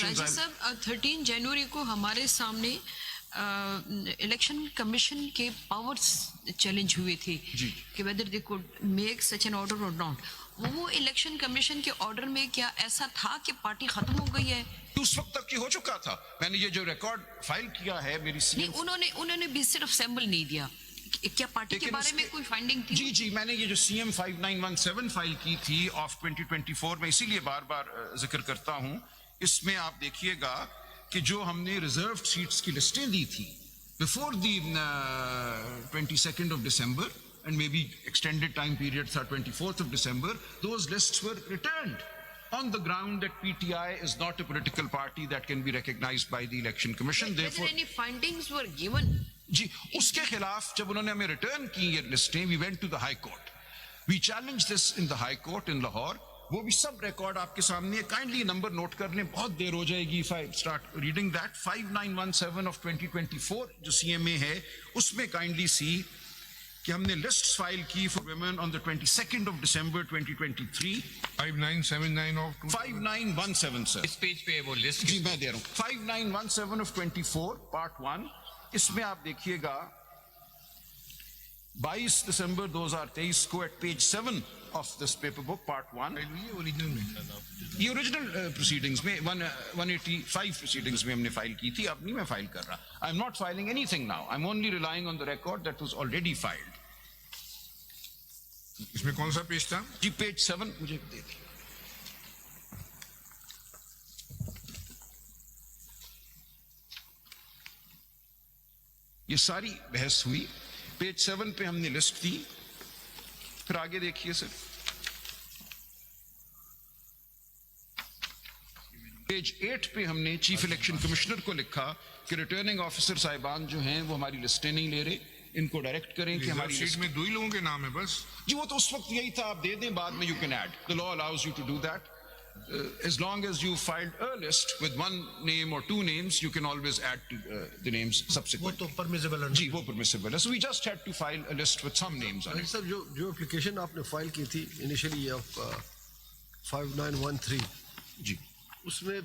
elections. राजा साहब 13 जनवरी को हमारे सामने इलेक्शन कमीशन के पावर्स चैलेंज हुए थे कि whether they could make such an order और नॉट। वो इलेक्शन कमीशन के ऑर्डर में क्या ऐसा था कि पार्टी खत्म हो गई है? उस वक्त तक की हो चुका था। मैंने ये जो रिकॉर्ड फाइल किया है मेरी नहीं, उन्होंने भी सिर्फ सैंपल नहीं दिया। क्या पार्टी के बारे में कोई फाइंडिंग थी? जी मैंने ये जो CM 5917 फाइल की थी ऑफ 2024 में इसीलिए बार बार जिक्र करता हूं। इसमें आप देखिएगा कि जो हमने रिजर्व्ड सीट्स की लिस्टें दी थी before the 22nd of December and maybe extended time period था 24th of December, those lists were returned on the ground that PTI is not a political party that can be recognized by the Election Commission. Therefore, any findings were given? जी, उसके खिलाफ जब उन्होंने हमें return की ये लिस्टें, we went to the High Court. We challenged this in the High Court in Lahore. वो भी सब रिकॉर्ड आपके सामने। काइंडली नंबर नोट कर लें, बहुत देर हो जाएगी if I start reading that. 5917 of 2024 जो CMA है उसमें काइंडली सी कि हमने लिस्ट्स फाइल की for women on the 22nd of December 2023। 5979 of 5917 sir, इस पेज पे वो लिस्ट जी मैं दे रहा हूँ। 5917 of 24 पार्ट 1, इसमें आप देखिएगा 22 दिसंबर 2023 को at page 7 of this paper book part 1, ये ओरिजिनल प्रोसीडिंग्स में 185 प्रोसीडिंग्स में हमने फाइल की थी। अब नहीं मैं फाइल कर रहा। I am not filing anything now, I am only relying on the record that was already filed. इसमें कौन सा पेज था? जी पेज 7 मुझे दे दी। ये सारी बहस हुई, पेज 7 पे हमने लिस्ट दी। फिर आगे देखिए सर, पेज 8 पे हमने चीफ इलेक्शन कमिश्नर को लिखा कि रिटर्निंग ऑफिसर साहिबान जो हैं वो हमारी लिस्टें नहीं ले रहे, इनको डायरेक्ट करें कि हमारी शीट में 2 ही लोगों के नाम है बस। जी वो तो उस वक्त यही था, आप दे दें, बाद में you can add, the law allows you to do that. As long as you filed a list with 1 name or 2 names, you can always add to the names subsequently. वो तो permissible है। जी वो permissible है। So we just had to file a list with some names on it. Sir जो application आपने file की थी initially of 5913 जी, उसमें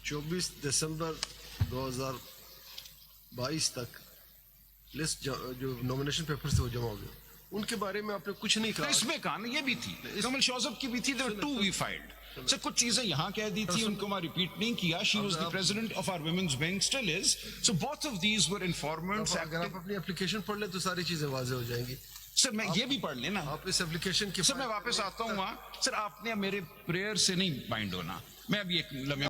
24 दिसंबर 2022 तक लिस्ट जो नॉमिनेशन पेपर्स थे वो जमा हो गए, उनके बारे में आपने कुछ नहीं कहा। तो इसमें कहा ना, ये भी थी, कमल शौजब की भी थी, there were 2 we filed. Sir कुछ चीजें यहाँ कह दी थी, उनको मैं रिपीट नहीं किया। She was the president of our women's wing, still is. So both of these were informants. अगर आप अपनी एप्लीकेशन पढ़ लें तो सारी चीजें वाज़ेह हो जाएंगी। सर मैं ये भी पढ़ लेना, आप इस एप्लीकेशन की सर मैं वापस आता हूँ वहाँ। सर आपने मेरे प्रेयर से नहीं बाइंड होना, मैं अभी एक लम्हे